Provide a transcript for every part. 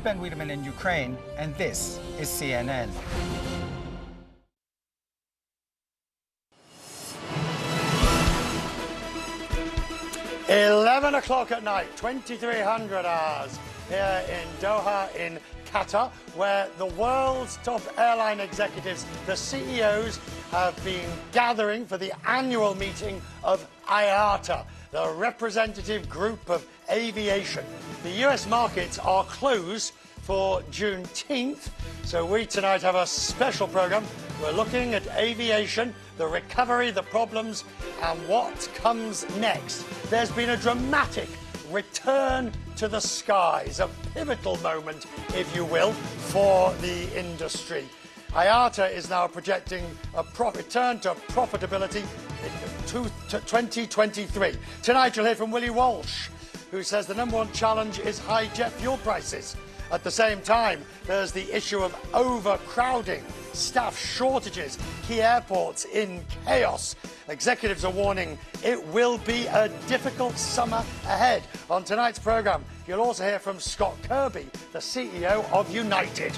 Ben Wiedemann in Ukraine, and this is CNN. $11 at night, 2300 hours, here in Doha, in Qatar, where the world's top airline executives, the CEOs, have been gathering for the annual meeting of IATA, the representative group of aviation. The US markets are closed for Juneteenth, so we tonight have a special program. We're looking at aviation, the recovery, the problems, and what comes next. There's been a dramatic return to the skies, a pivotal moment, if you will, for the industry. IATA is now projecting a return to profitability in 2023. Tonight you'll hear from Willie Walsh, who says the number one challenge is high jet fuel prices. At the same time, there's the issue of overcrowding, staff shortages, key airports in chaos. Executives are warning it will be a difficult summer ahead. On tonight's programme, you'll also hear from Scott Kirby, the CEO of United.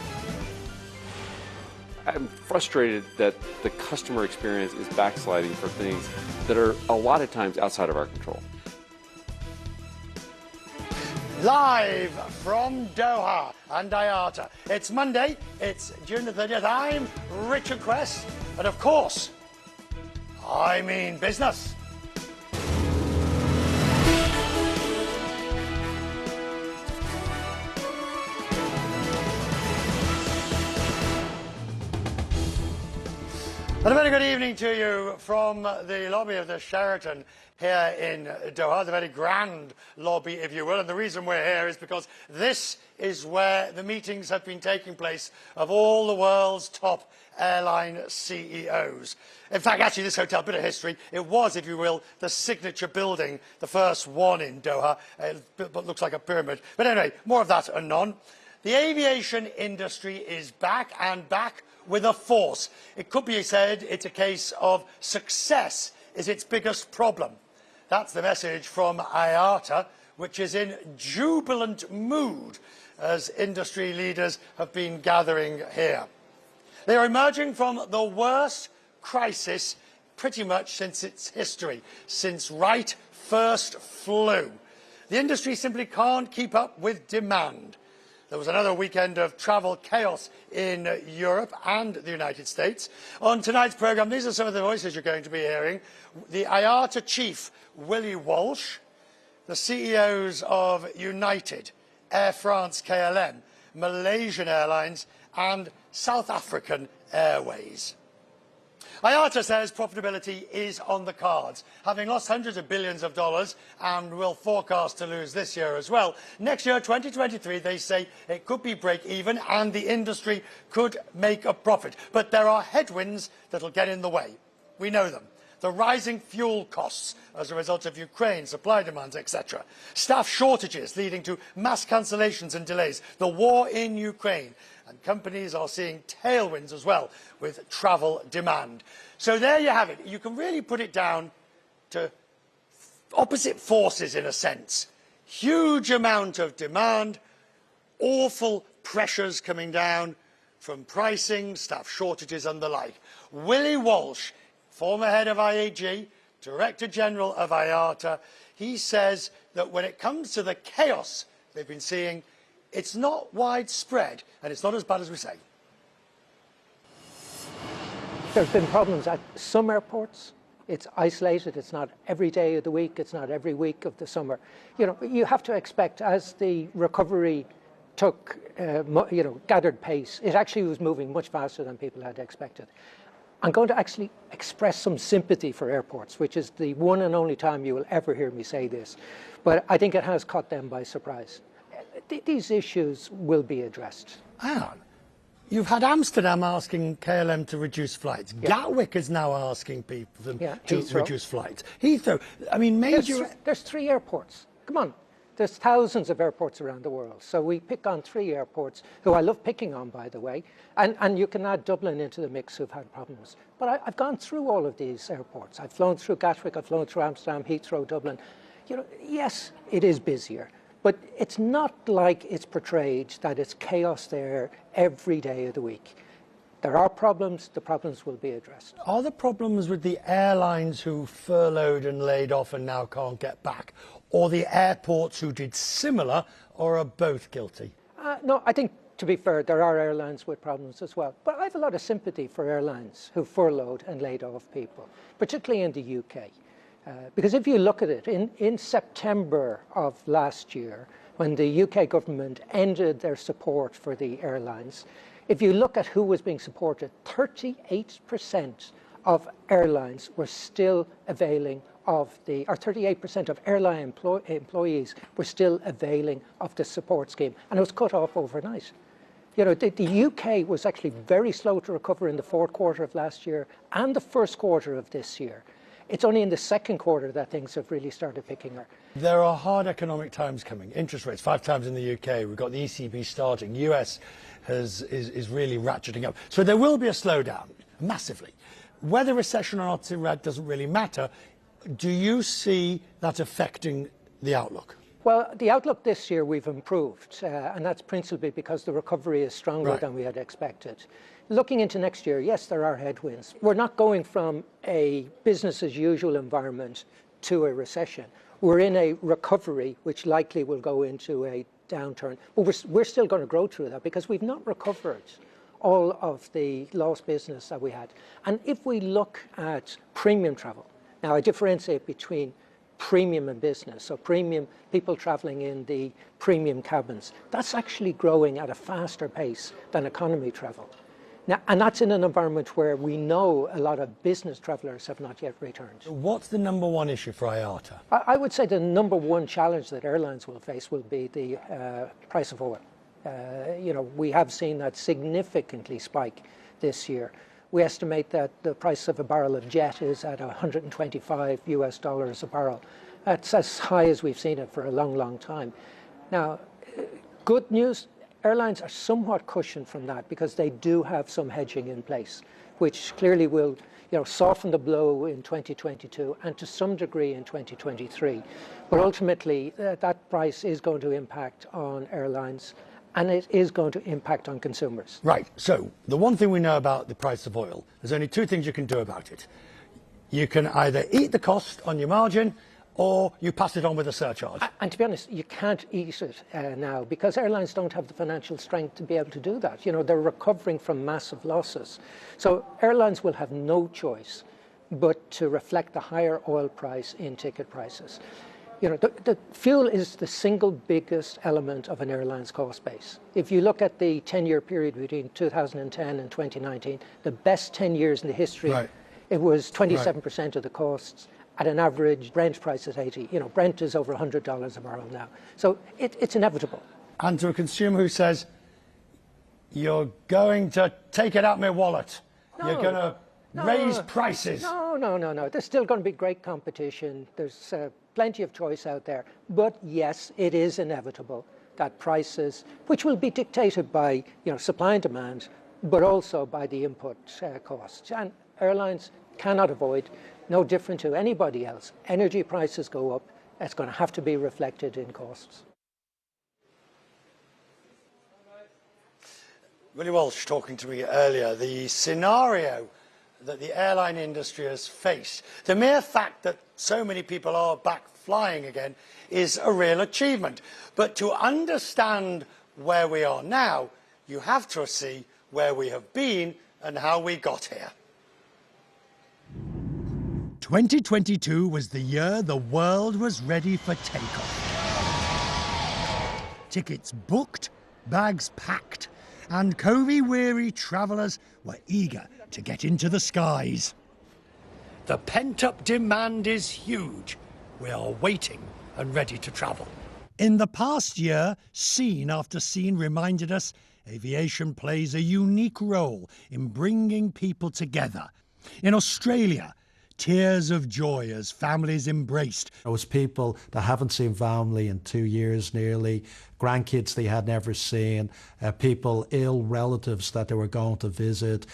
I'm frustrated that the customer experience is backsliding for things that are a lot of times outside of our control. Live from Doha and IATA. It's Monday, it's June the 30th. I'm Richard Quest, and of course, I mean business. And a very good evening to you from the lobby of the Sheraton here in Doha, the very grand lobby, if you will. And the reason we're here is because this is where the meetings have been taking place of all the world's top airline CEOs. In fact, actually, this hotel, bit of history, it was, if you will, the signature building, the first one in Doha. It looks like a pyramid. But anyway, more of that anon. The aviation industry is back, and back with a force. It could be said it's a case of success is its biggest problem. That's the message from IATA, which is in jubilant mood as industry leaders have been gathering here. They are emerging from the worst crisis pretty much since its history, since Wright first flew. The industry simply can't keep up with demand. There was another weekend of travel chaos in Europe and the United States. On tonight's programme, these are some of the voices you're going to be hearing. The IATA chief, Willie Walsh, the CEOs of United, Air France KLM, Malaysian Airlines and South African Airways. IATA says profitability is on the cards. Having lost hundreds of billions of dollars and will forecast to lose this year as well. Next year, 2023, they say it could be break even and the industry could make a profit. But there are headwinds that'll get in the way. We know them. The rising fuel costs as a result of Ukraine, supply demands, etc. Staff shortages leading to mass cancellations and delays. The war in Ukraine. And companies are seeing tailwinds as well with travel demand. So there you have it. You can really put it down to opposite forces in a sense. Huge amount of demand, awful pressures coming down from pricing, staff shortages and the like. Willie Walsh, former head of IAG, Director General of IATA, he says that when it comes to the chaos they've been seeing, it's not widespread, and it's not as bad as we say. There's been problems at some airports. It's isolated. It's not every day of the week. It's not every week of the summer. You know, you have to expect as the recovery took, gathered pace, it actually was moving much faster than people had expected. I'm going to actually express some sympathy for airports, which is the one and only time you will ever hear me say this. But I think it has caught them by surprise. These issues will be addressed. Hang on. You've had Amsterdam asking KLM to reduce flights. Yeah. Gatwick is now asking people to reduce flights. Heathrow. I mean, major... There's 3 airports. Come on. There's thousands of airports around the world. So we pick on 3 airports, who I love picking on, by the way. And you can add Dublin into the mix, who've had problems. But I've gone through all of these airports. I've flown through Gatwick, I've flown through Amsterdam, Heathrow, Dublin. You know, yes, it is busier. But it's not like it's portrayed that it's chaos there every day of the week. There are problems, the problems will be addressed. Are the problems with the airlines who furloughed and laid off and now can't get back, or the airports who did similar, or are both guilty? No, I think, to be fair, there are airlines with problems as well. But I have a lot of sympathy for airlines who furloughed and laid off people, particularly in the UK. Because if you look at it, in September of last year, when the UK government ended their support for the airlines, if you look at who was being supported, 38% of airlines were still availing of the, or 38% of airline employees were still availing of the support scheme, and it was cut off overnight. You know, the UK was actually very slow to recover in the fourth quarter of last year and the first quarter of this year. It's only in the second quarter that things have really started picking up. There are hard economic times coming. Interest rates 5 times in the UK. We've got the ECB starting. US is really ratcheting up. So there will be a slowdown, massively. Whether recession or not doesn't really matter. Do you see that affecting the outlook? Well, the outlook this year we've improved, and that's principally because the recovery is stronger than we had expected. Looking into next year, yes, there are headwinds. We're not going from a business as usual environment to a recession. We're in a recovery, which likely will go into a downturn. But we're still going to grow through that because we've not recovered all of the lost business that we had. And if we look at premium travel, now I differentiate between premium and business. So premium, people traveling in the premium cabins, that's actually growing at a faster pace than economy travel. Now, and that's in an environment where we know a lot of business travelers have not yet returned. What's the number one issue for IATA? I would say the number one challenge that airlines will face will be the price of oil. You know, we have seen that significantly spike this year. We estimate that the price of a barrel of jet is at $125 a barrel. That's as high as we've seen it for a long, long time. Now, good news, airlines are somewhat cushioned from that because they do have some hedging in place, which clearly will, you know, soften the blow in 2022 and to some degree in 2023. But ultimately, that price is going to impact on airlines, and it is going to impact on consumers. Right, so the one thing we know about the price of oil, there's only two things you can do about it. You can either eat the cost on your margin, or you pass it on with a surcharge. And to be honest, you can't eat it now because airlines don't have the financial strength to be able to do that. You know, they're recovering from massive losses. So airlines will have no choice but to reflect the higher oil price in ticket prices. You know, the fuel is the single biggest element of an airline's cost base. If you look at the 10-year period between 2010 and 2019, the best 10 years in the history, it was 27% of the costs at an average Brent price at 80. You know, Brent is over $100 a barrel now. So it's inevitable. And to a consumer who says, you're going to take it out of my wallet, you're going to raise prices. No. There's still going to be great competition. There's plenty of choice out there. But yes, it is inevitable that prices, which will be dictated by, you know, supply and demand, but also by the input costs. And airlines cannot avoid, no different to anybody else. Energy prices go up. It's going to have to be reflected in costs. Willie Walsh talking to me earlier, the scenario that the airline industry has faced, the mere fact that so many people are back flying again is a real achievement. But to understand where we are now, you have to see where we have been and how we got here. 2022 was the year the world was ready for takeoff. Tickets booked, bags packed, and COVID-weary travellers were eager to get into the skies. The pent-up demand is huge. We are waiting and ready to travel. In the past year, scene after scene reminded us aviation plays a unique role in bringing people together. In Australia, tears of joy as families embraced. There was people that haven't seen family in 2 years nearly, grandkids they had never seen, people, ill relatives that they were going to visit.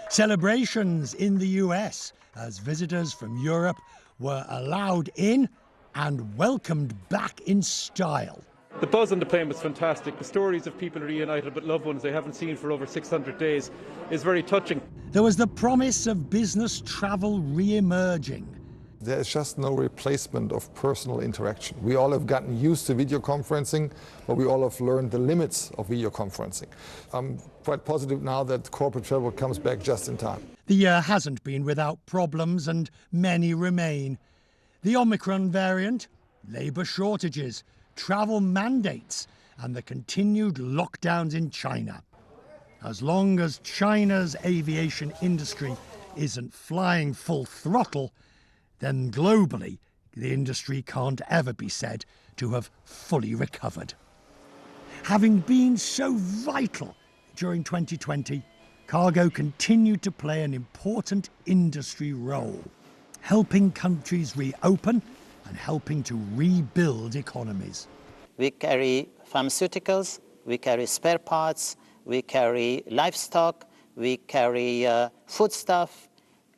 Celebrations in the US as visitors from Europe were allowed in and welcomed back in style. The buzz on the plane was fantastic. The stories of people reunited with loved ones they haven't seen for over 600 days is very touching. There was the promise of business travel re-emerging. There is just no replacement of personal interaction. We all have gotten used to video conferencing, but we all have learned the limits of video conferencing. I'm quite positive now that corporate travel comes back just in time. The year hasn't been without problems, and many remain. The Omicron variant, labour shortages, travel mandates, and the continued lockdowns in China. As long as China's aviation industry isn't flying full throttle, then globally, the industry can't ever be said to have fully recovered. Having been so vital during 2020, cargo continued to play an important industry role, helping countries reopen and helping to rebuild economies. We carry pharmaceuticals, we carry spare parts, we carry livestock, we carry foodstuff,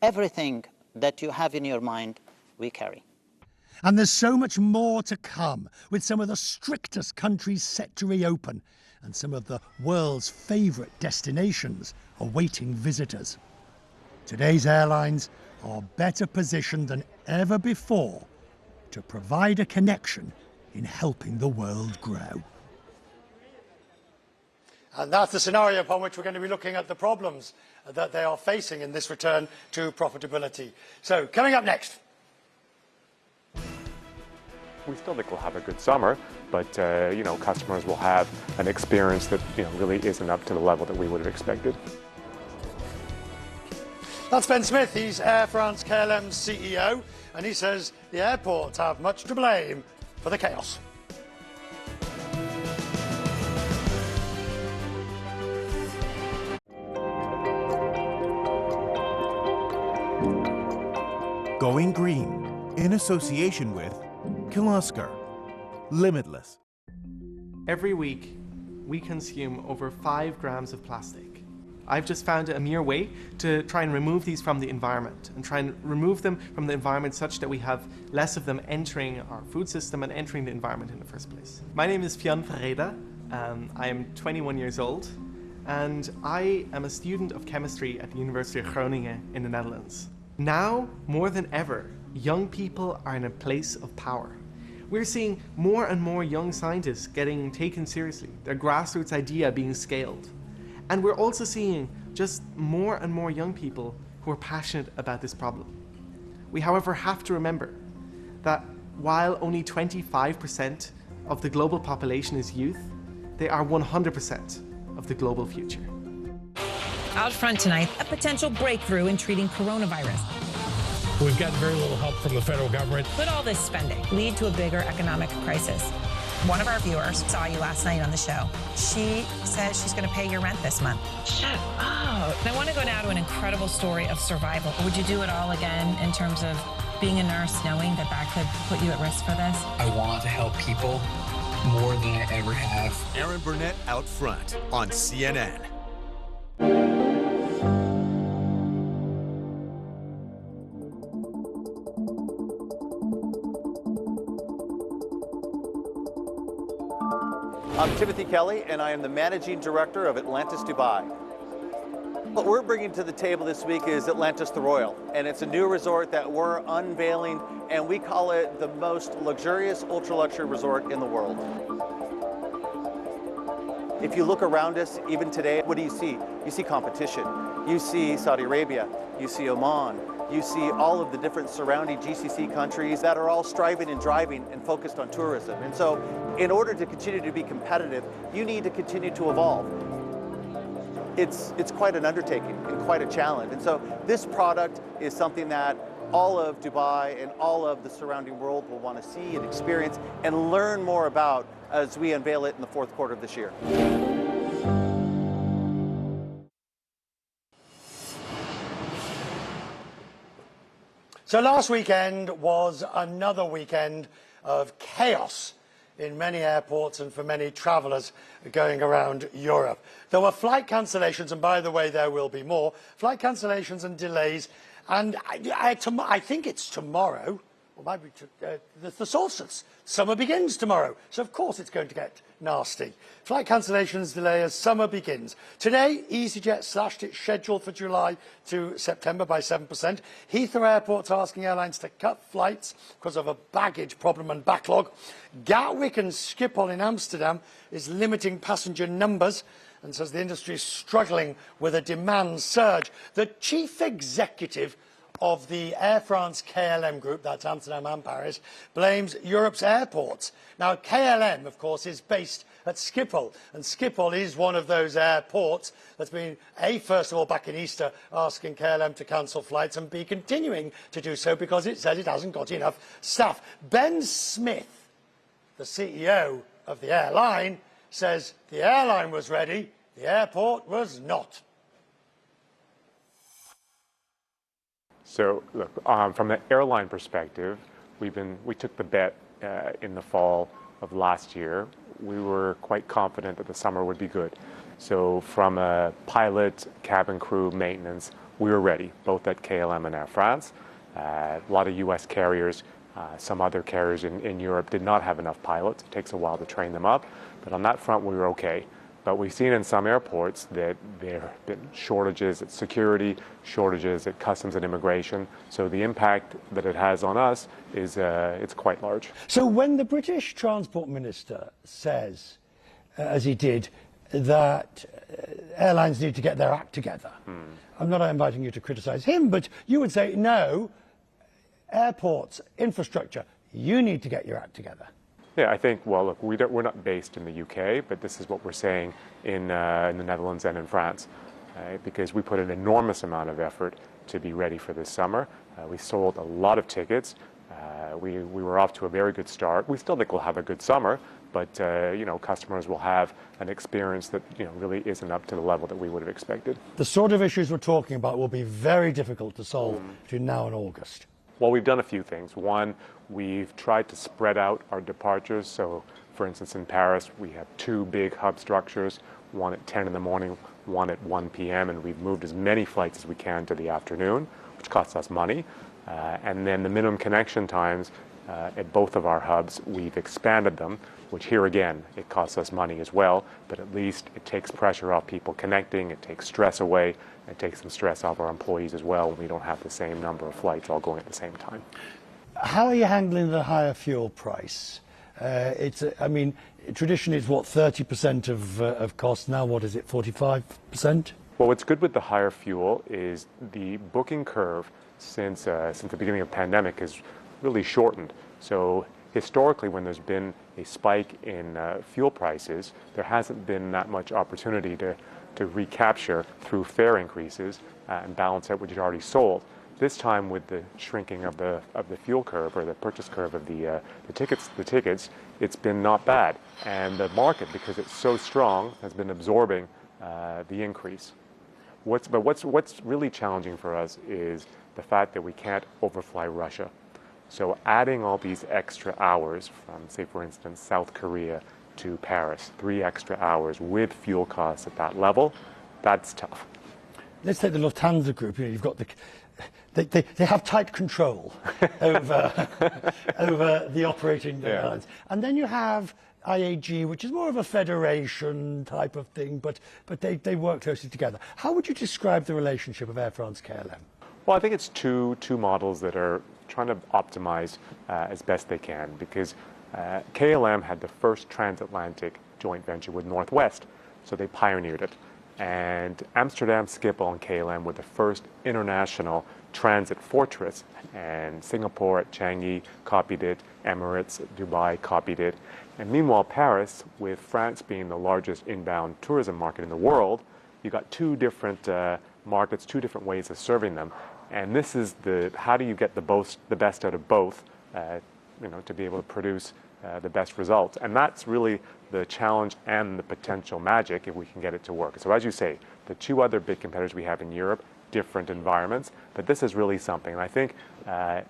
everything that you have in your mind, we carry. And there's so much more to come, with some of the strictest countries set to reopen and some of the world's favourite destinations awaiting visitors. Today's airlines are better positioned than ever before to provide a connection in helping the world grow. And that's the scenario upon which we're going to be looking at the problems that they are facing in this return to profitability. So, coming up next. We still think we'll have a good summer, but customers will have an experience that really isn't up to the level that we would have expected. That's Ben Smith. He's Air France KLM's CEO, and he says the airports have much to blame for the chaos. Going green in association with Kirloskar, Limitless. Every week, we consume over 5 grams of plastic. I've just found a mere way to try and remove these from the environment and try and remove them from the environment such that we have less of them entering our food system and entering the environment in the first place. My name is Fionn Ferreira. I am 21 years old and I am a student of chemistry at the University of Groningen in the Netherlands. Now, more than ever, young people are in a place of power. We're seeing more and more young scientists getting taken seriously, their grassroots idea being scaled. And we're also seeing just more and more young people who are passionate about this problem. We, however, have to remember that while only 25% of the global population is youth, they are 100% of the global future. Out front tonight, a potential breakthrough in treating coronavirus. We've gotten very little help from the federal government. Could all this spending lead to a bigger economic crisis? One of our viewers saw you last night on the show. She says she's going to pay your rent this month. Shut up. I want to go now to an incredible story of survival. Would you do it all again in terms of being a nurse, knowing that that could put you at risk for this? I want to help people more than I ever have. Erin Burnett Out Front on CNN. I'm Timothy Kelly, and I am the Managing Director of Atlantis Dubai. What we're bringing to the table this week is Atlantis the Royal, and it's a new resort that we're unveiling, and we call it the most luxurious ultra-luxury resort in the world. If you look around us, even today, what do you see? You see competition. You see Saudi Arabia, you see Oman, you see all of the different surrounding GCC countries that are all striving and driving and focused on tourism. And so in order to continue to be competitive, you need to continue to evolve. It's quite an undertaking and quite a challenge. And so this product is something that all of Dubai and all of the surrounding world will want to see and experience and learn more about as we unveil it in the fourth quarter of this year. So last weekend was another weekend of chaos in many airports and for many travellers going around Europe. There were flight cancellations, and by the way, there will be more. Flight cancellations and delays, and I think it's tomorrow, well, maybe the solstice. Summer begins tomorrow, so of course it's going to get nasty. Flight cancellations delay as summer begins. Today, EasyJet slashed its schedule for July to September by 7%. Heathrow Airport's asking airlines to cut flights because of a baggage problem and backlog. Gatwick and Schiphol in Amsterdam is limiting passenger numbers and says the industry is struggling with a demand surge. The chief executive of the Air France KLM group, that's Amsterdam and Paris, blames Europe's airports. Now, KLM, of course, is based at Schiphol, and Schiphol is one of those airports that's been, A, first of all, back in Easter, asking KLM to cancel flights, and B, continuing to do so because it says it hasn't got enough staff. Ben Smith, the CEO of the airline, says the airline was ready, the airport was not. So, look, from the airline perspective, we took the bet in the fall of last year. We were quite confident that the summer would be good. So, from a pilot, cabin crew, maintenance, we were ready, both at KLM and Air France. A lot of U.S. carriers, some other carriers in Europe did not have enough pilots. It takes a while to train them up, but on that front, we were okay. But we've seen in some airports that there have been shortages at security, shortages at customs and immigration. So the impact that it has on us is it's quite large. So when the British Transport Minister says, as he did, that airlines need to get their act together, I'm not inviting you to criticise him, but you would say, no, airports, infrastructure, you need to get your act together. Yeah, I think, well, look, we're not based in the UK, but this is what we're saying in the Netherlands and in France, because we put an enormous amount of effort to be ready for this summer. We sold a lot of tickets. We were off to a very good start. We still think we'll have a good summer, but you know, customers will have an experience that really isn't up to the level that we would have expected. The sort of issues we're talking about will be very difficult to solve between now and August. Well, we've done a few things. One, we've tried to spread out our departures. So, for instance, in Paris, we have 2 big hub structures, one at 10 in the morning, one at 1 p.m., and we've moved as many flights as we can to the afternoon, which costs us money. And then the minimum connection times at both of our hubs, we've expanded them, which here again, it costs us money as well, but at least it takes pressure off people connecting, it takes stress away, it takes some stress off our employees as well when we don't have the same number of flights all going at the same time. How are you handling the higher fuel price? I mean, traditionally it's what, 30% of cost, now what is it, 45%? Well, what's good with the higher fuel is the booking curve since the beginning of the pandemic has really shortened. So historically, when there's been a spike in fuel prices, there hasn't been that much opportunity to recapture through fare increases and balance out what you'd already sold. This time, with the shrinking of the fuel curve or the purchase curve of the tickets, it's been not bad, and the market, because it's so strong, has been absorbing the increase. What's really challenging for us is the fact that we can't overfly Russia. So adding all these extra hours from, say, for instance, South Korea to Paris, 3 extra hours with fuel costs at that level, that's tough. Let's take the Lufthansa group. You've got they have tight control over the operating airlines. And then you have IAG, which is more of a federation type of thing, but they work closely together. How would you describe the relationship of Air France-KLM? Well, I think it's two models that are trying to optimize as best they can, because KLM had the first transatlantic joint venture with Northwest, so they pioneered it. And Amsterdam, Schiphol, and KLM were the first international transit fortress, and Singapore at Changi copied it, Emirates, Dubai copied it. And meanwhile, Paris, with France being the largest inbound tourism market in the world, you got 2 different markets, 2 different ways of serving them. And this is how do you get the best out of both, to be able to produce the best results. And that's really the challenge and the potential magic if we can get it to work. So as you say, the 2 other big competitors we have in Europe, different environments, but this is really something. And I think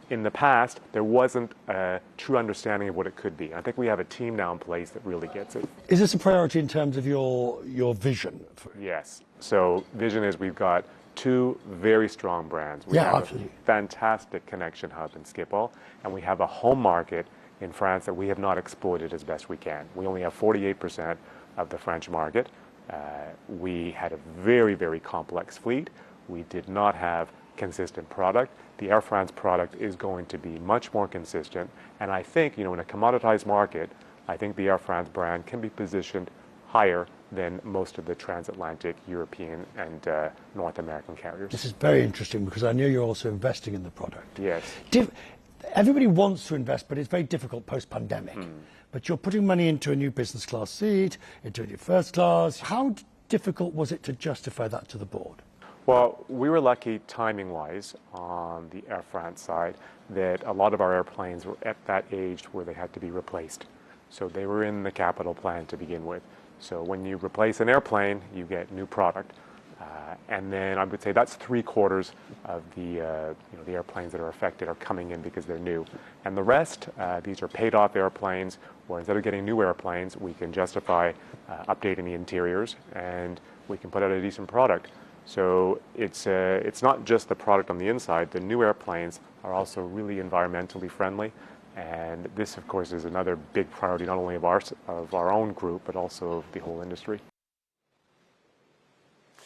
in the past, there wasn't a true understanding of what it could be. I think we have a team now in place that really gets it. Is this a priority in terms of your vision? Yes. So vision is we've got two very strong brands. We have a fantastic connection hub in Schiphol, and we have a home market in France that we have not exploited as best we can. We only have 48% of the French market. We had a very, very complex fleet. We did not have consistent product. The Air France product is going to be much more consistent, and I think, in a commoditized market, I think the Air France brand can be positioned higher than most of the transatlantic European and North American carriers. This is very interesting because I know you're also investing in the product. Yes. Everybody wants to invest, but it's very difficult post-pandemic. But you're putting money into a new business class seat, into a new first class. How difficult was it to justify that to the board? Well, we were lucky timing-wise on the Air France side that a lot of our airplanes were at that age where they had to be replaced. So they were in the capital plan to begin with. So when you replace an airplane, you get new product. And then I would say that's 3/4 of the the airplanes that are affected are coming in because they're new. And the rest, these are paid-off airplanes where instead of getting new airplanes, we can justify updating the interiors and we can put out a decent product. So it's not just the product on the inside. The new airplanes are also really environmentally friendly. And this, of course, is another big priority, not only of our own group, but also of the whole industry.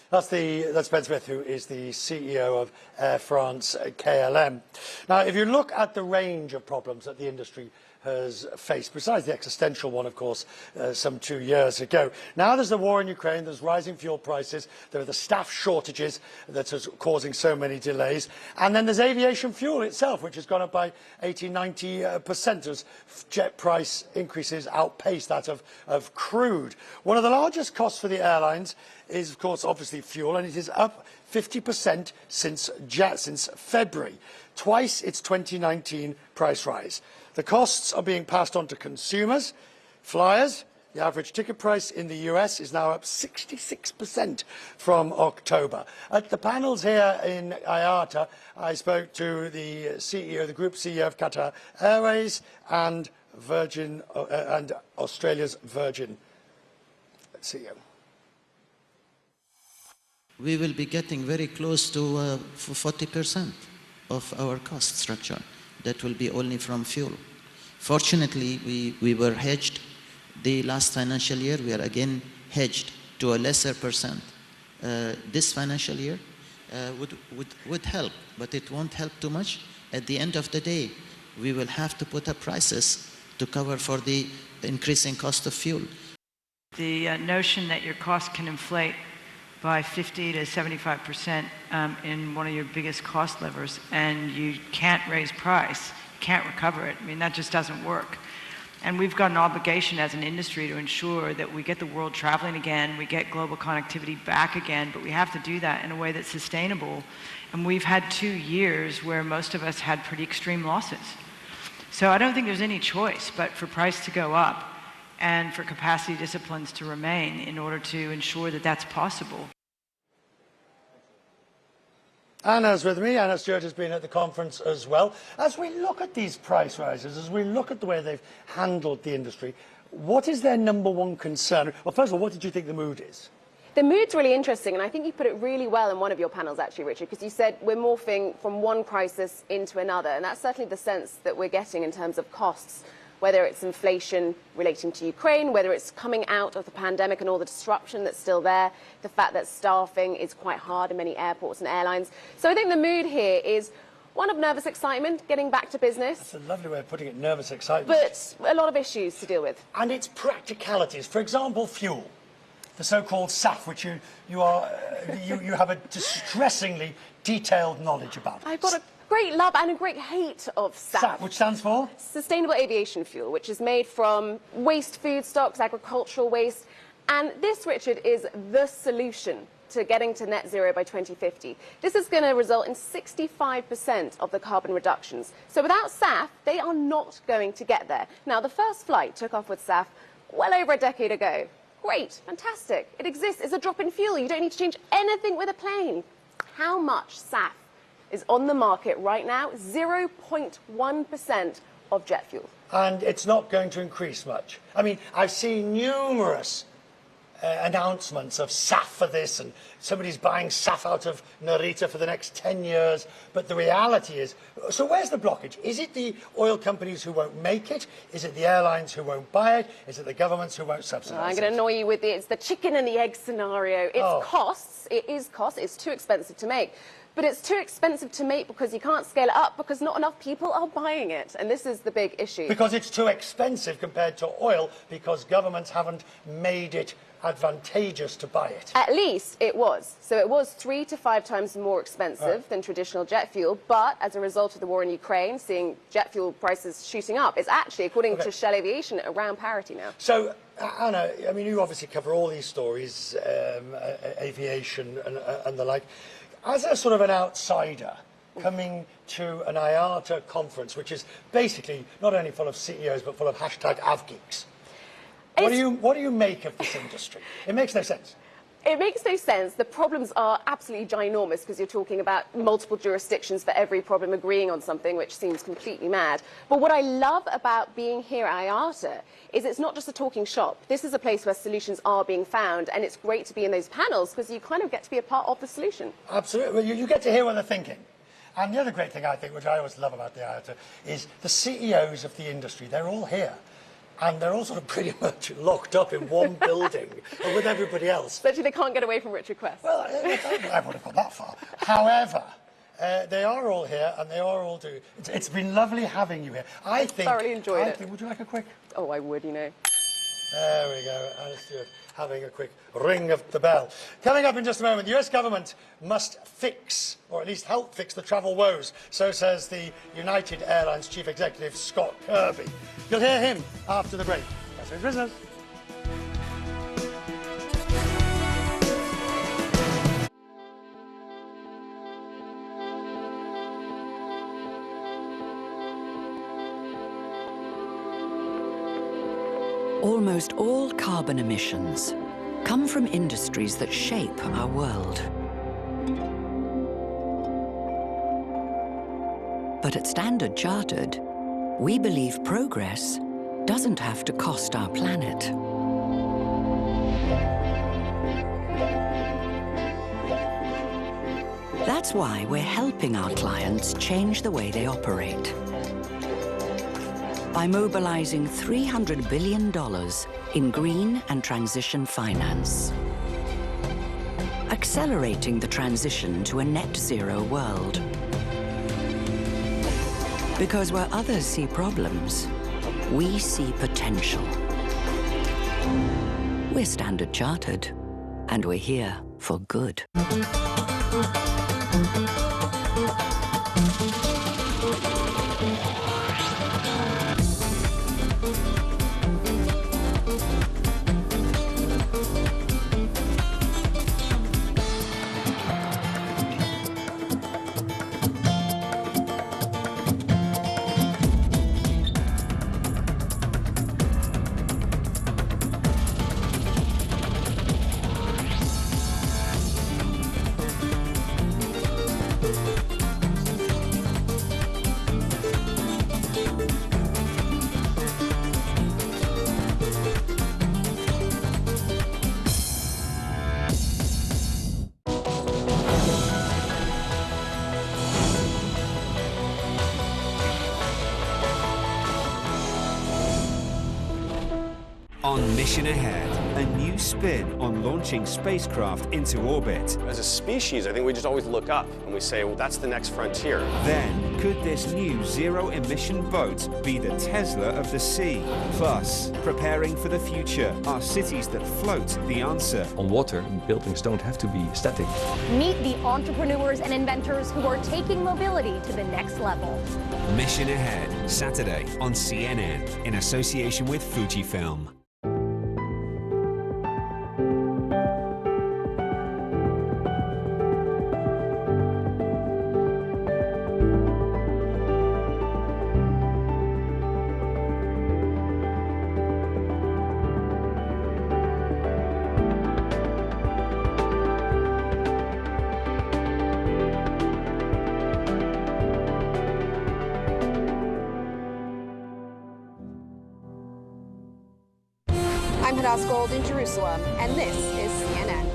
That's Ben Smith, who is the CEO of Air France KLM. Now, if you look at the range of problems that the industry has faced, besides the existential one, of course, some 2 years ago. Now there's the war in Ukraine, there's rising fuel prices, there are the staff shortages that are causing so many delays, and then there's aviation fuel itself, which has gone up by 80–90% as jet price increases outpace that of crude. One of the largest costs for the airlines is, of course, obviously fuel, and it is up 50% since February, twice its 2019 price rise. The costs are being passed on to consumers, flyers. The average ticket price in the US is now up 66% from October. At the panels here in IATA, I spoke to the CEO, the group CEO of Qatar Airways and Australia's Virgin CEO. We will be getting very close to 40% of our cost structure. That will be only from fuel. Fortunately, we were hedged the last financial year. We are again hedged to a lesser percent. This financial year would help, but it won't help too much. At the end of the day, we will have to put up prices to cover for the increasing cost of fuel. The notion that your costs can inflate by 50 to 75% in one of your biggest cost levers, and you can't raise price, can't recover it. I mean, that just doesn't work. And we've got an obligation as an industry to ensure that we get the world traveling again, we get global connectivity back again, but we have to do that in a way that's sustainable. And we've had 2 years where most of us had pretty extreme losses. So I don't think there's any choice but for price to go up and for capacity disciplines to remain in order to ensure that that's possible. Anna's with me. Anna Stewart has been at the conference as well. As we look at these price rises, as we look at the way they've handled the industry, what is their number one concern? Well, first of all, what did you think the mood is? The mood's really interesting, and I think you put it really well in one of your panels, actually, Richard, because you said we're morphing from one crisis into another, and that's certainly the sense that we're getting in terms of costs, whether it's inflation relating to Ukraine, whether it's coming out of the pandemic and all the disruption that's still there, the fact that staffing is quite hard in many airports and airlines. So I think the mood here is one of nervous excitement, getting back to business. That's a lovely way of putting it, nervous excitement. But a lot of issues to deal with. And its practicalities. For example, fuel. The so-called SAF, which you have a distressingly detailed knowledge about. I've got a great love and a great hate of SAF. SAF, which stands for? Sustainable Aviation Fuel, which is made from waste food stocks, agricultural waste. And this, Richard, is the solution to getting to net zero by 2050. This is going to result in 65% of the carbon reductions. So without SAF, they are not going to get there. Now, the first flight took off with SAF well over a decade ago. Great, fantastic. It exists. It's a drop in fuel. You don't need to change anything with a plane. How much SAF is on the market right now? 0.1% of jet fuel. And it's not going to increase much. I mean, I've seen numerous announcements of SAF for this, and somebody's buying SAF out of Narita for the next 10 years. But the reality is, so where's the blockage? Is it the oil companies who won't make it? Is it the airlines who won't buy it? Is it the governments who won't subsidise it? I'm going to annoy you with it's the chicken and the egg scenario. It's costs. It is cost. It's too expensive to make. But it's too expensive to make because you can't scale it up because not enough people are buying it. And this is the big issue. Because it's too expensive compared to oil because governments haven't made it advantageous to buy it. At least it was. So it was 3 to 5 times more expensive than traditional jet fuel. But as a result of the war in Ukraine, seeing jet fuel prices shooting up, it's actually, according to Shell Aviation, around parity now. So, Anna, I mean, you obviously cover all these stories, aviation and the like. As a sort of an outsider coming to an IATA conference, which is basically not only full of CEOs, but full of #avgeeks, what do you make of this industry? It makes no sense. It makes no sense. The problems are absolutely ginormous because you're talking about multiple jurisdictions for every problem agreeing on something, which seems completely mad. But what I love about being here at IATA is it's not just a talking shop. This is a place where solutions are being found, and it's great to be in those panels because you kind of get to be a part of the solution. Absolutely. Well, you get to hear what they're thinking. And the other great thing, I think, which I always love about the IATA, is the CEOs of the industry. They're all here. And they're all sort of pretty much locked up in one building with everybody else. Especially they can't get away from Richard Quest. Well, I wouldn't have gone that far. However, they are all here and they are all doing. It's been lovely having you here. I thoroughly enjoyed it. Would you like a quick? Oh, I would, you know. There we go. Anna Stewart having a quick ring of the bell. Coming up in just a moment, the US government must fix, or at least help fix, the travel woes. So says the United Airlines chief executive, Scott Kirby. You'll hear him after the break. That's it, business. Almost all carbon emissions come from industries that shape our world. But at Standard Chartered, we believe progress doesn't have to cost our planet. That's why we're helping our clients change the way they operate. By mobilizing $300 billion in green and transition finance. Accelerating the transition to a net zero world. Because where others see problems, we see potential. We're Standard Chartered, and we're here for good. On Mission Ahead, a new spin on launching spacecraft into orbit. As a species, I think we just always look up and we say, well, that's the next frontier. Then, could this new zero-emission boat be the Tesla of the sea? Plus, preparing for the future, are cities that float the answer? On water, buildings don't have to be static. Meet the entrepreneurs and inventors who are taking mobility to the next level. Mission Ahead, Saturday on CNN, in association with Fujifilm. I'm Hadas Gold in Jerusalem, and this is CNN.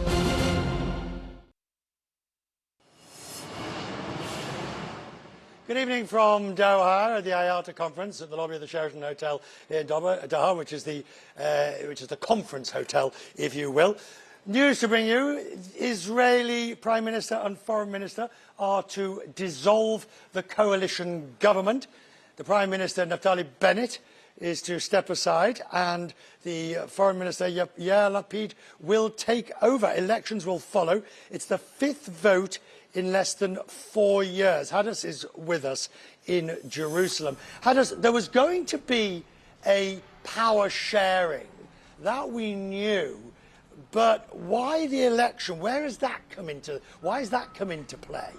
Good evening from Doha at the IATA conference at the lobby of the Sheraton Hotel in Doha, which is the conference hotel, if you will. News to bring you: Israeli Prime Minister and Foreign Minister are to dissolve the coalition government. The Prime Minister, Naftali Bennett, is to step aside, and the Foreign Minister, Yair Lapid, will take over. Elections will follow. It's the 5th vote in less than 4 years. Hadas is with us in Jerusalem. Hadas, there was going to be a power sharing, that we knew, but why the election? Why has that come into play?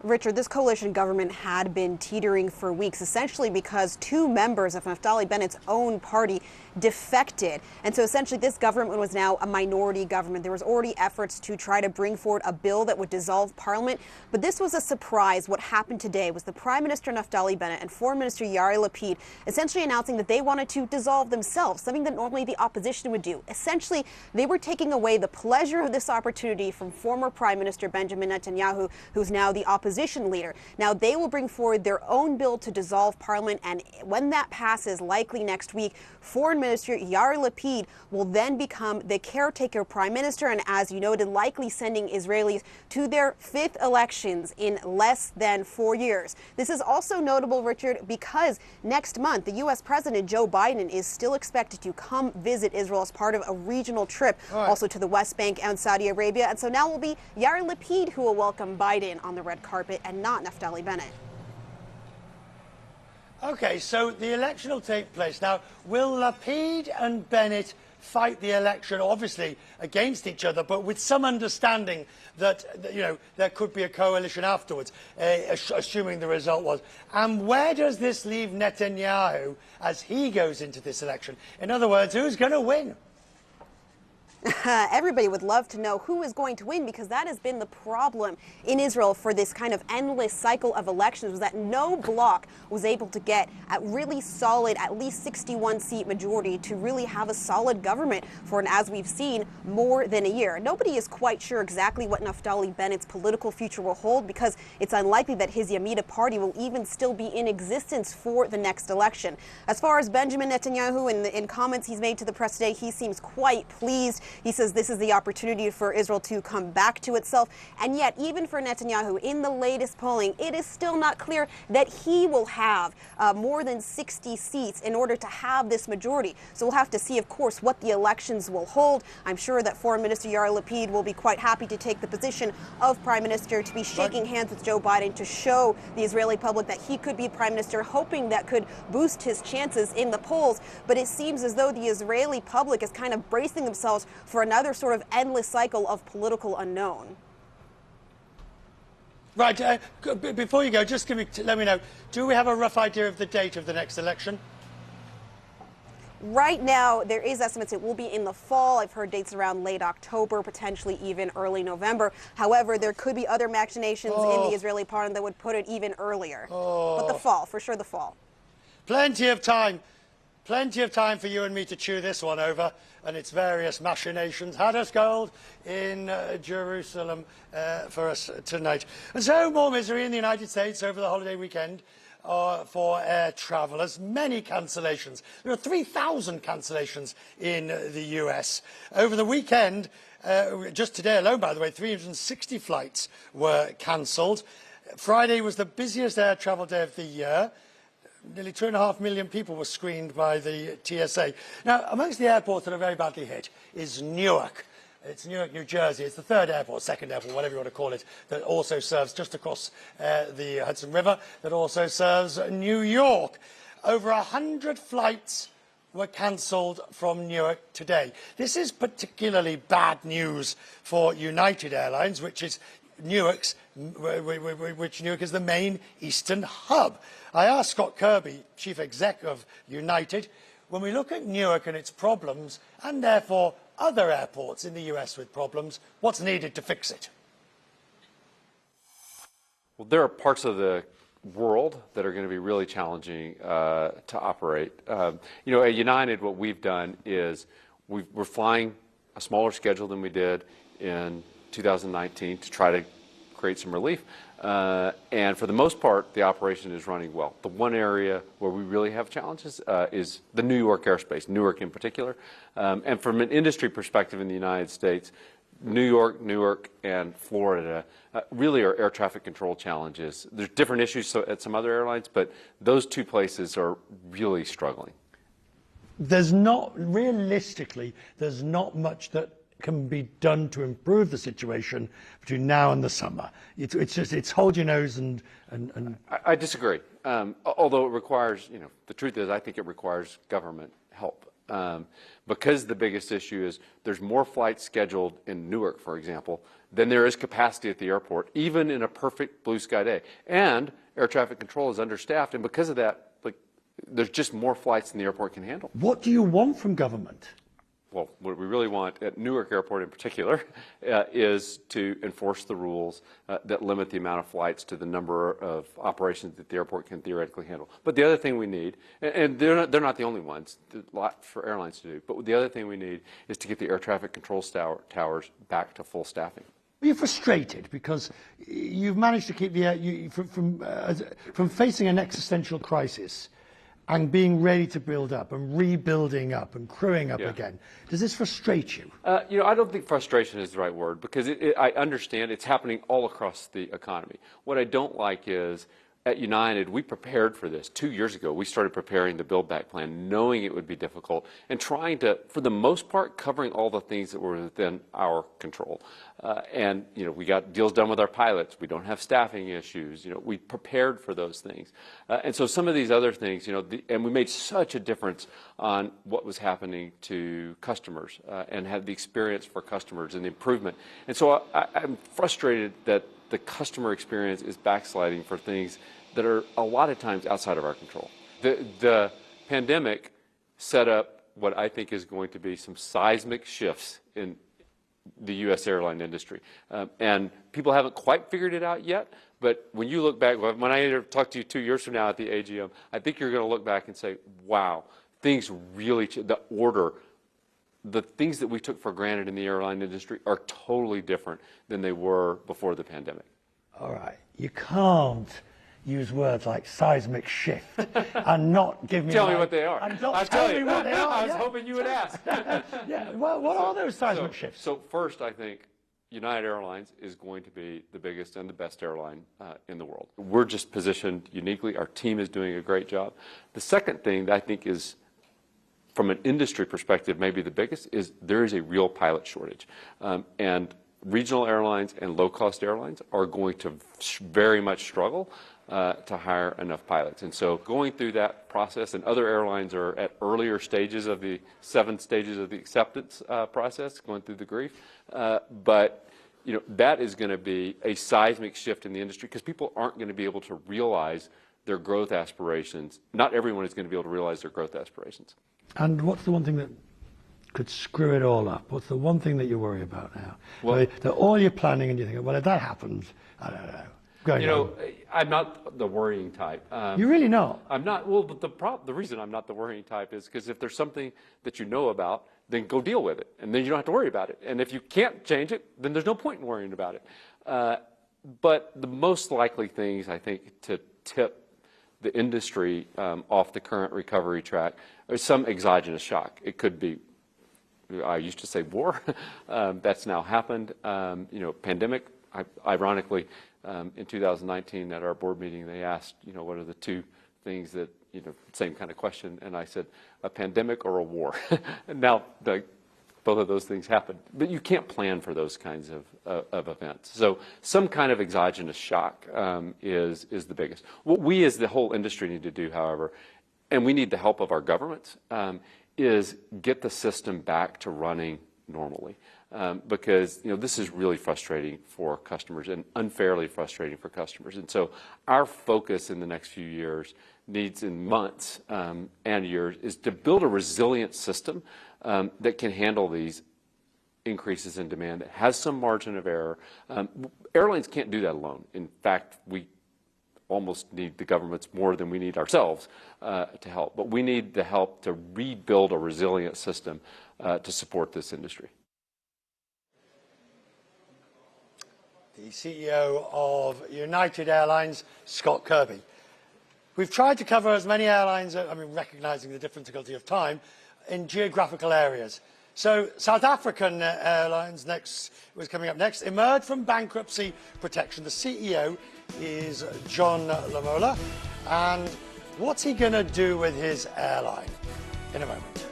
Richard, this coalition government had been teetering for weeks, essentially because 2 members of Naftali Bennett's own party defected. And so essentially this government was now a minority government. There was already efforts to try to bring forward a bill that would dissolve parliament. But this was a surprise. What happened today was the Prime Minister Naftali Bennett and Foreign Minister Yair Lapid essentially announcing that they wanted to dissolve themselves, something that normally the opposition would do. Essentially, they were taking away the pleasure of this opportunity from former Prime Minister Benjamin Netanyahu, who's now the opposition leader. Now they will bring forward their own bill to dissolve parliament, and when that passes, likely next week, Foreign Minister Yair Lapid will then become the caretaker prime minister, and as you noted, likely sending Israelis to their 5th elections in less than 4 years. This is also notable, Richard, because next month the U.S. President Joe Biden is still expected to come visit Israel as part of a regional trip, also to the West Bank and Saudi Arabia. And so now it will be Yair Lapid who will welcome Biden on the red carpet and not Naftali Bennett. Okay, so the election will take place. Now, will Lapid and Bennett fight the election, obviously, against each other, but with some understanding that, there could be a coalition afterwards, assuming the result was. And where does this leave Netanyahu as he goes into this election? In other words, who's going to win? Everybody would love to know who is going to win, because that has been the problem in Israel for this kind of endless cycle of elections, was that no bloc was able to get a really solid, at least 61-seat majority to really have a solid government for, as we've seen, more than a year. Nobody is quite sure exactly what Naftali Bennett's political future will hold, because it's unlikely that his Yamida party will even still be in existence for the next election. As far as Benjamin Netanyahu, in comments he's made to the press today, he seems quite pleased. He says this is the opportunity for Israel to come back to itself. And yet, even for Netanyahu, in the latest polling, it is still not clear that he will have more than 60 seats in order to have this majority. So we'll have to see, of course, what the elections will hold. I'm sure that Foreign Minister Yair Lapid will be quite happy to take the position of Prime Minister, to be shaking hands with Joe Biden, to show the Israeli public that he could be Prime Minister, hoping that could boost his chances in the polls. But it seems as though the Israeli public is kind of bracing themselves for another sort of endless cycle of political unknown. Right, before you go, just let me know, do we have a rough idea of the date of the next election? Right now, there is estimates it will be in the fall. I've heard dates around late October, potentially even early November. However, there could be other machinations in the Israeli parliament that would put it even earlier. But the fall, for sure the fall. Plenty of time for you and me to chew this one over and its various machinations. Hadas Gold in Jerusalem for us tonight. And so more misery in the United States over the holiday weekend for air travellers. Many cancellations. There are 3,000 cancellations in the US. Over the weekend, just today alone, by the way, 360 flights were cancelled. Friday was the busiest air travel day of the year. Nearly 2.5 million people were screened by the TSA. Now, amongst the airports that are very badly hit is Newark. It's Newark, New Jersey. It's the third airport, second airport, whatever you want to call it, that also serves just across the Hudson River, that also serves New York. Over 100 flights were cancelled from Newark today. This is particularly bad news for United Airlines, which is Newark is the main eastern hub. I asked Scott Kirby, chief exec of United, when we look at Newark and its problems, and therefore other airports in the US with problems, what's needed to fix it? Well, there are parts of the world that are going to be really challenging to operate. You know, at United, what we've done is we're flying a smaller schedule than we did in 2019 to try to create some relief. And for the most part, the operation is running well. The one area where we really have challenges is the New York airspace, Newark in particular. And from an industry perspective in the United States, New York, Newark, and Florida really are air traffic control challenges. There's different issues at some other airlines, but those two places are really struggling. There's not, realistically, there's not much that can be done to improve the situation between now and the summer. It's just, it's hold your nose and I disagree. Although it requires, you know, the truth is I think it requires government help. Because the biggest issue is there's more flights scheduled in Newark, for example, than there is capacity at the airport, even in a perfect blue sky day. And air traffic control is understaffed, and because of that, like, there's just more flights than the airport can handle. What do you want from government? Well, what we really want at Newark Airport in particular is to enforce the rules that limit the amount of flights to the number of operations that the airport can theoretically handle. But the other thing we need, and they're not the only ones, there's a lot for airlines to do, but the other thing we need is to get the air traffic control towers back to full staffing. You're frustrated because you've managed to keep the from facing an existential crisis and being ready to build up and rebuilding up and crewing up again. Does this frustrate you? You know, I don't think frustration is the right word because I understand it's happening all across the economy. What I don't like is at United, we prepared for this. 2 years ago, we started preparing the Build Back plan, knowing it would be difficult and trying to, for the most part, covering all the things that were within our control. And, you know, we got deals done with our pilots. We don't have staffing issues. You know, we prepared for those things. And so some of these other things, you know, and we made such a difference on what was happening to customers and had the experience for customers and the improvement. And so I'm frustrated that the customer experience is backsliding for things that are a lot of times outside of our control. The pandemic set up what I think is going to be some seismic shifts in the U.S. airline industry. And people haven't quite figured it out yet, but when you look back, when I talk to you 2 years from now at the AGM, I think you're going to look back and say, wow, things really, the things that we took for granted in the airline industry are totally different than they were before the pandemic. All right, you can't use words like seismic shift and not give me... Tell me what they are. And not tell me what they are. I was hoping you would ask. Yeah, well, what are those seismic shifts? So first, I think United Airlines is going to be the biggest and the best airline in the world. We're just positioned uniquely. Our team is doing a great job. The second thing that I think is, from an industry perspective, maybe the biggest, is there is a real pilot shortage. And regional airlines and low-cost airlines are going to very much struggle to hire enough pilots. And so going through that process, and other airlines are at earlier stages of the 7 stages of the acceptance process, going through the grief. But you know, that is going to be a seismic shift in the industry because people aren't going to be able to realize their growth aspirations. Not everyone is going to be able to realize their growth aspirations. And what's the one thing that could screw it all up? What's the one thing that you worry about now? Well, that all you're planning and you think, well, if that happens, I don't know. You know, I'm not the worrying type. You're really not? I'm not. Well, but the reason I'm not the worrying type is because if there's something that you know about, then go deal with it, and then you don't have to worry about it. And if you can't change it, then there's no point in worrying about it. But the most likely things, I think, to tip the industry off the current recovery track is some exogenous shock. It could be, I used to say war. That's now happened. You know, pandemic. Ironically, in 2019 at our board meeting, they asked, you know, what are the 2 things that, you know, same kind of question, and I said, a pandemic or a war. And now, both of those things happen, but you can't plan for those kinds of events. So some kind of exogenous shock is the biggest. What we as the whole industry need to do, however, and we need the help of our governments, is get the system back to running normally. Because, you know, this is really frustrating for customers and unfairly frustrating for customers. And so our focus in the next few years, needs in months and years, is to build a resilient system that can handle these increases in demand, that has some margin of error. Airlines can't do that alone. In fact, almost need the governments more than we need ourselves to help. But we need the help to rebuild a resilient system to support this industry. The CEO of United Airlines, Scott Kirby. We've tried to cover as many airlines, recognizing the difficulty of time, in geographical areas. So South African Airlines was coming up next, emerged from bankruptcy protection. The CEO is John Lamola. And what's he going to do with his airline? In a moment.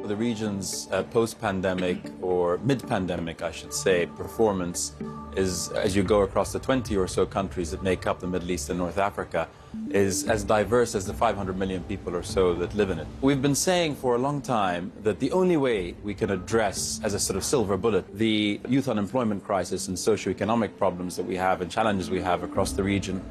The region's post-pandemic, or mid-pandemic, I should say, performance is, as you go across the 20 or so countries that make up the Middle East and North Africa, is as diverse as the 500 million people or so that live in it. We've been saying for a long time that the only way we can address, as a sort of silver bullet, the youth unemployment crisis and socioeconomic problems that we have and challenges we have across the region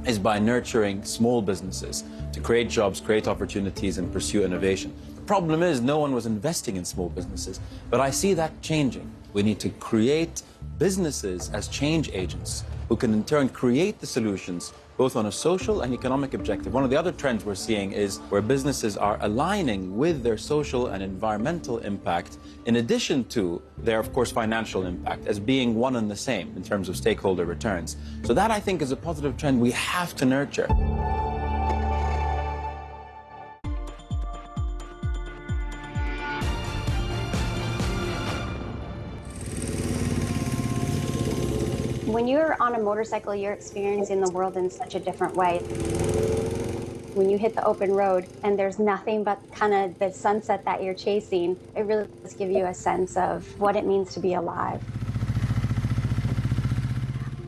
is by nurturing small businesses to create jobs, create opportunities, and pursue innovation. The problem is no one was investing in small businesses, but I see that changing. We need to create businesses as change agents who can in turn create the solutions both on a social and economic objective. One of the other trends we're seeing is where businesses are aligning with their social and environmental impact in addition to their, of course, financial impact as being one and the same in terms of stakeholder returns. So that, I think, is a positive trend we have to nurture. When you're on a motorcycle, you're experiencing the world in such a different way. When you hit the open road and there's nothing but kind of the sunset that you're chasing, it really does give you a sense of what it means to be alive.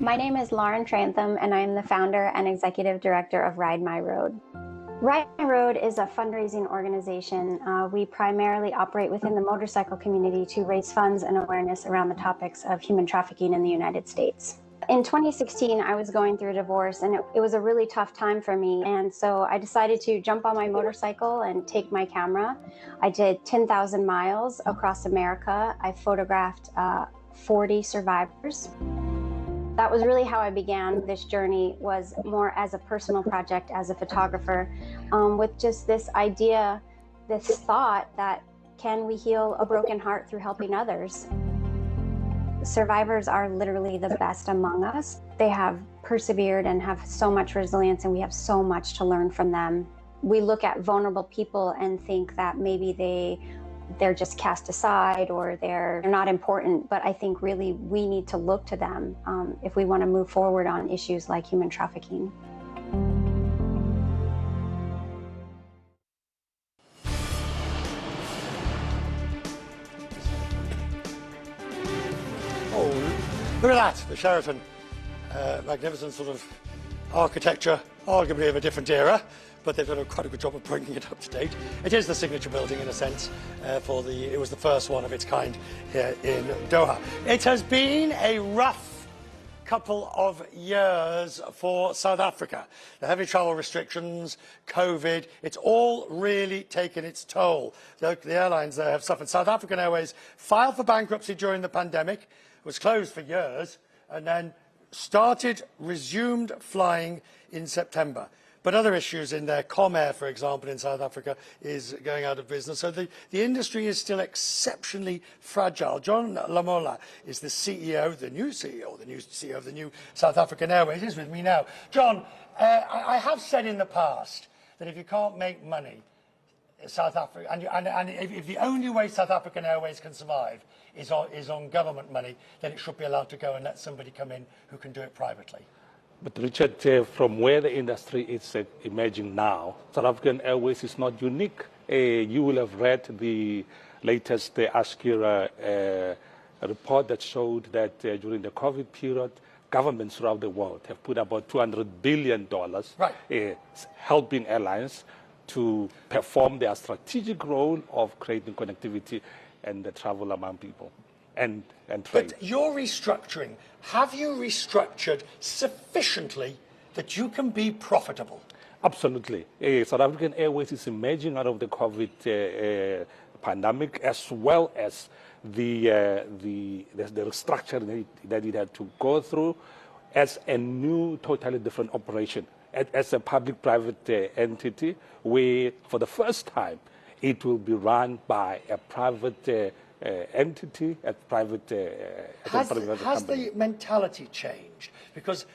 My name is Lauren Trantham, and I'm the founder and executive director of Ride My Road. Ride My Road is a fundraising organization. We primarily operate within the motorcycle community to raise funds and awareness around the topics of human trafficking in the United States. In 2016, I was going through a divorce, and it was a really tough time for me. And so I decided to jump on my motorcycle and take my camera. I did 10,000 miles across America. I photographed 40 survivors. That was really how I began this journey, was more as a personal project, as a photographer, with just this idea, this thought that can we heal a broken heart through helping others? Survivors are literally the best among us. They have persevered and have so much resilience, and we have so much to learn from them. We look at vulnerable people and think that maybe they're just cast aside or they're not important, but I think really we need to look to them if we want to move forward on issues like human trafficking. Oh, look at that, the Sheraton. Magnificent sort of architecture, arguably of a different era, but they've done quite a good job of bringing it up to date. It is the signature building in a sense. It was the first one of its kind here in Doha. It has been a rough couple of years for South Africa. The heavy travel restrictions, COVID, it's all really taken its toll. The airlines there have suffered. South African Airways filed for bankruptcy during the pandemic, was closed for years, and then resumed flying in September. But other issues in there, Comair, for example, in South Africa, is going out of business. So the industry is still exceptionally fragile. John Lamola is the new CEO of the new South African Airways. He's with me now. John, I have said in the past that if you can't make money, South Africa, and if the only way South African Airways can survive is on government money, then it should be allowed to go and let somebody come in who can do it privately. But Richard, from where the industry is emerging now, South African Airways is not unique. You will have read the latest ASKI report that showed that during the COVID period, governments throughout the world have put about $200 billion helping airlines to perform their strategic role of creating connectivity and the travel among people and trade. But you're restructuring. Have you restructured sufficiently that you can be profitable? Absolutely. South African Airways is emerging out of the COVID pandemic, as well as the restructuring that it had to go through as a new, totally different operation, as a public-private entity, where for the first time it will be run by a private entity, a private Has company. the mentality changed? Because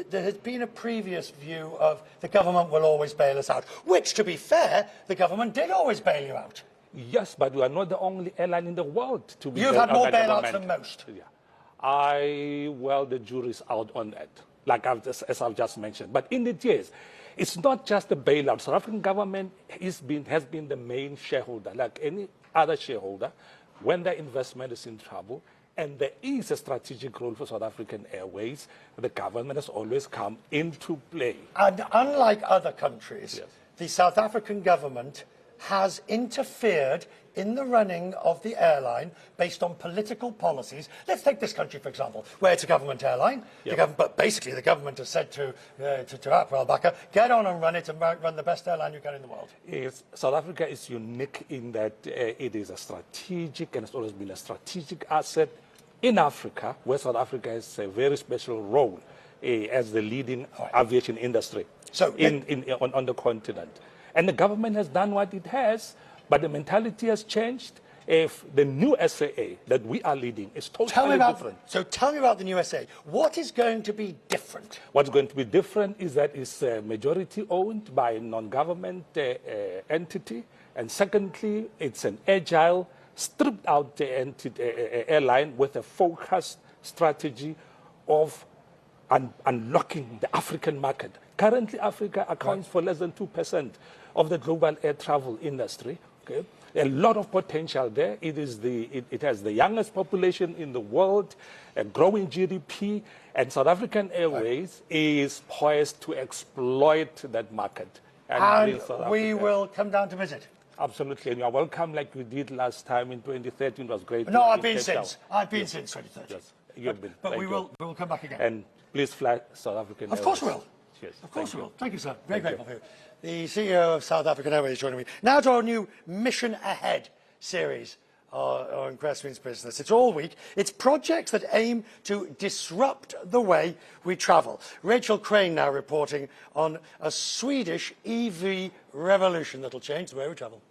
there has been a previous view of the government will always bail us out, which, to be fair, the government did always bail you out. Yes, but we are not the only airline in the world to be. You've had more bailouts than most. Yeah. Well, the jury's out on that, like as I've just mentioned. But in the case, it's not just the bailout. South African government has been the main shareholder, like any other shareholder, when their investment is in trouble. And there is a strategic role for South African Airways. The government has always come into play. And unlike other countries, the South African government has interfered in the running of the airline based on political policies. Let's take this country, for example, where it's a government airline. But basically, the government has said to Ap Rabaka, get on and run it and run the best airline you can in the world. Yes, South Africa is unique in that it is a strategic, and it's always been a strategic asset in Africa, where South Africa has a very special role as the leading aviation industry on the continent. And the government has done what it has, but the mentality has changed. If the new SAA that we are leading is totally different. So tell me about the new SAA. What is going to be different? What's going to be different is that it's majority owned by a non-government entity. And secondly, it's an agile, stripped out airline with a focused strategy of unlocking the African market. Currently, Africa accounts for less than 2% of the global air travel industry. Okay? A lot of potential there. It has the youngest population in the world, a growing GDP, and South African Airways is poised to exploit that market. And we will come down to visit. Absolutely, and you are welcome like we did last time in 2013. It was great. No, I've been since. I've been since 2013. Yes, you've been. But we will come back again. And please fly South African Airways. Of course we will. Yes, of course we will. Thank you, sir. Very grateful for you. The CEO of South African Airways joining me. Now to our new Mission Ahead series on Crestwin's Business. It's all week. It's projects that aim to disrupt the way we travel. Rachel Crane now reporting on a Swedish EV revolution that'll change the way we travel.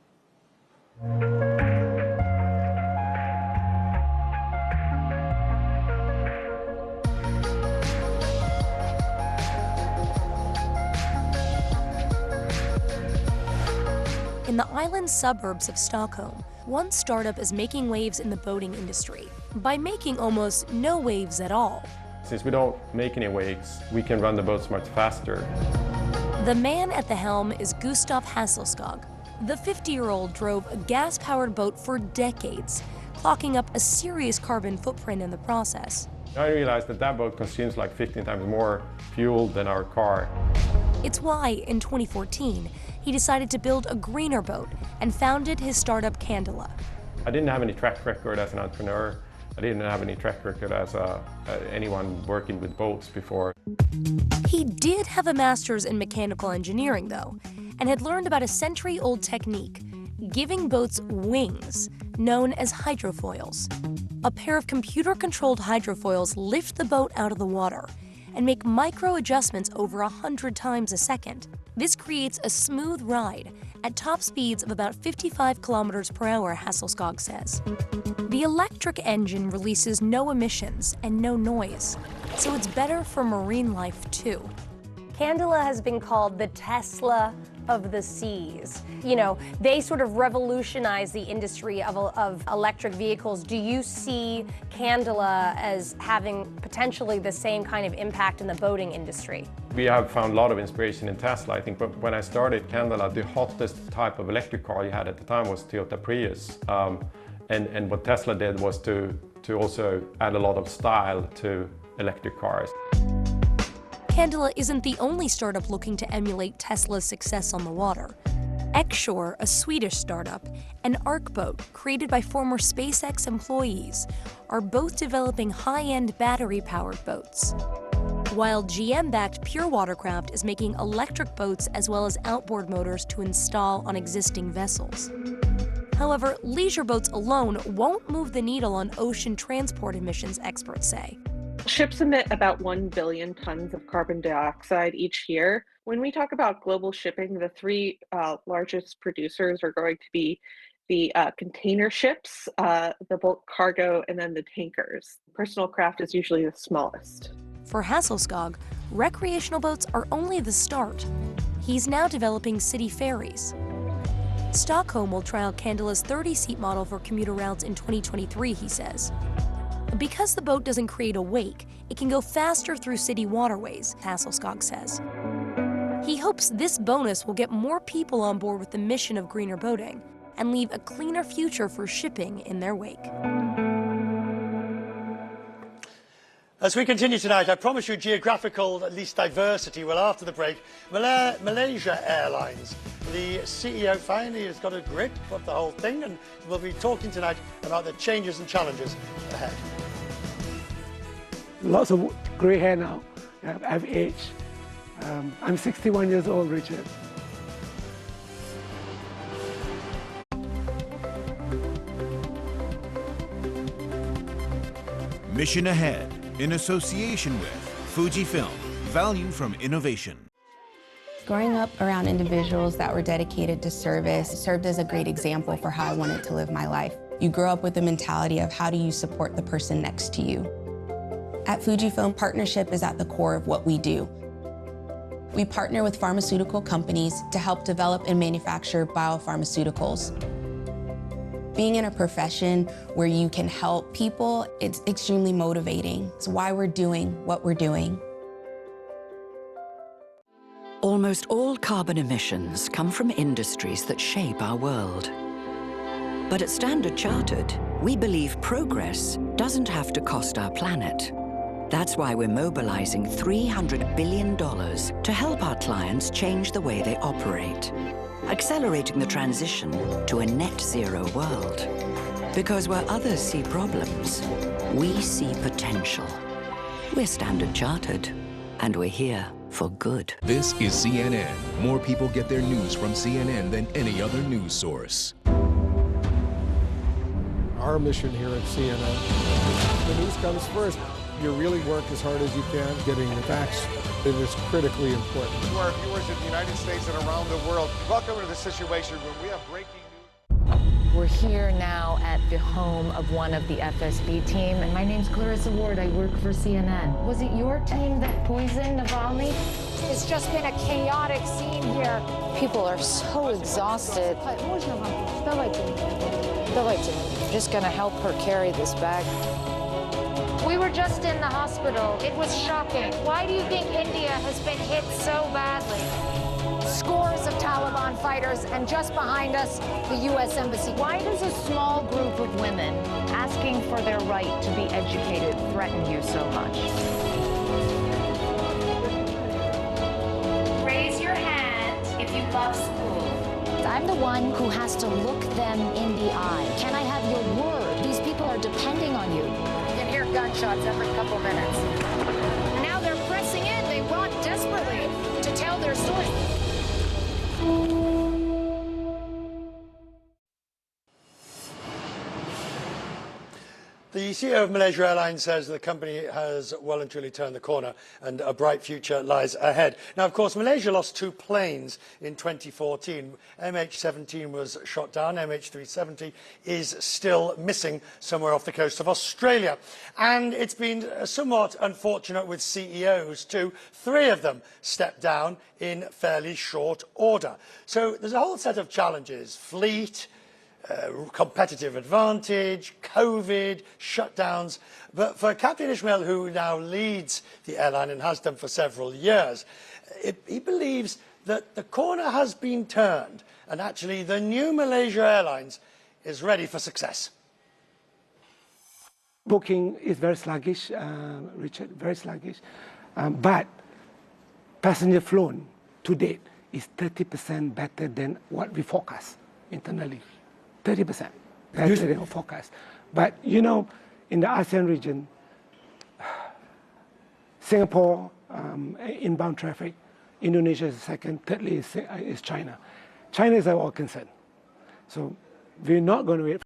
In the island suburbs of Stockholm, one startup is making waves in the boating industry by making almost no waves at all. Since we don't make any waves, we can run the boats much faster. The man at the helm is Gustav Hasselskog. The 50-year-old drove a gas-powered boat for decades, clocking up a serious carbon footprint in the process. I realized that that boat consumes like 15 times more fuel than our car. It's why, in 2014, he decided to build a greener boat and founded his startup Candela. I didn't have any track record as an entrepreneur. I didn't have any track record as anyone working with boats before. He did have a master's in mechanical engineering, though, and had learned about a century-old technique, giving boats wings, known as hydrofoils. A pair of computer-controlled hydrofoils lift the boat out of the water and make micro-adjustments over 100 times a second. This creates a smooth ride at top speeds of about 55 kilometers per hour, Hasselskog says. The electric engine releases no emissions and no noise, so it's better for marine life too. Candela has been called the Tesla of the seas. You know, they sort of revolutionized the industry of electric vehicles. Do you see Candela as having potentially the same kind of impact in the boating industry? We have found a lot of inspiration in Tesla. I think when I started Candela, the hottest type of electric car you had at the time was Toyota Prius. And what Tesla did was to also add a lot of style to electric cars. Candela isn't the only startup looking to emulate Tesla's success on the water. Xshore, a Swedish startup, and Arcboat, created by former SpaceX employees, are both developing high-end battery-powered boats. while GM-backed Pure Watercraft is making electric boats as well as outboard motors to install on existing vessels. However, leisure boats alone won't move the needle on ocean transport emissions, experts say. Ships emit about 1 billion tons of carbon dioxide each year. When we talk about global shipping, the three largest producers are going to be the container ships, the bulk cargo, and then the tankers. Personal craft is usually the smallest. For Hasselskog, recreational boats are only the start. He's now developing city ferries. Stockholm will trial Candela's 30-seat model for commuter routes in 2023, he says. Because the boat doesn't create a wake, it can go faster through city waterways, Hasselskog says. He hopes this bonus will get more people on board with the mission of greener boating and leave a cleaner future for shipping in their wake. As we continue tonight, I promise you geographical, at least diversity. Well, after the break, Malaysia Airlines. The CEO finally has got a grip of the whole thing, and we'll be talking tonight about the changes and challenges ahead. Lots of grey hair now. I've aged. I'm 61 years old, Richard. Mission Ahead, in association with Fujifilm, value from innovation. Growing up around individuals that were dedicated to service served as a great example for how I wanted to live my life. You grow up with the mentality of how do you support the person next to you. At Fujifilm, partnership is at the core of what we do. We partner with pharmaceutical companies to help develop and manufacture biopharmaceuticals. Being in a profession where you can help people, it's extremely motivating. It's why we're doing what we're doing. Almost all carbon emissions come from industries that shape our world. But at Standard Chartered, we believe progress doesn't have to cost our planet. That's why we're mobilizing $300 billion to help our clients change the way they operate, accelerating the transition to a net zero world. Because where others see problems, we see potential. We're Standard Chartered, and we're here for good. This is CNN. More people get their news from CNN than any other news source. Our mission here at CNN, the news comes first. You really work as hard as you can, getting the facts. It is critically important. To our viewers in the United States and around the world, welcome to the Situation Room. We have breaking news. We're here now at the home of one of the FSB team, and my name's Clarissa Ward. I work for CNN. Was it your team that poisoned Navalny? It's just been a chaotic scene here. People are so exhausted. Just gonna help her carry this bag. We were just in the hospital. It was shocking. Why do you think India has been hit so badly? Scores of Taliban fighters, and just behind us, the U.S. Embassy. Why does a small group of women asking for their right to be educated threaten you so much? Raise your hand if you love school. I'm the one who has to look them in the eye. Can I have your word? These people are depending on you. You can hear gunshots every couple minutes. Now they're pressing in. They want desperately to tell their story. The CEO of Malaysia Airlines says the company has well and truly turned the corner and a bright future lies ahead. Now, of course, Malaysia lost 2 planes in 2014. MH17 was shot down. MH370 is still missing somewhere off the coast of Australia. And it's been somewhat unfortunate with CEOs too. 3 of them stepped down in fairly short order. So there's a whole set of challenges. Fleet, competitive advantage, COVID, shutdowns. But for Captain Ismail, who now leads the airline and has done for several years, he believes that the corner has been turned and actually the new Malaysia Airlines is ready for success. Booking is very sluggish, Richard, very sluggish. But passenger flown to date is 30% better than what we forecast internally. 30% better than our forecast. But, you know, in the ASEAN region, Singapore, inbound traffic. Indonesia is second. Thirdly is China. China is our concern. So we're not going to wait.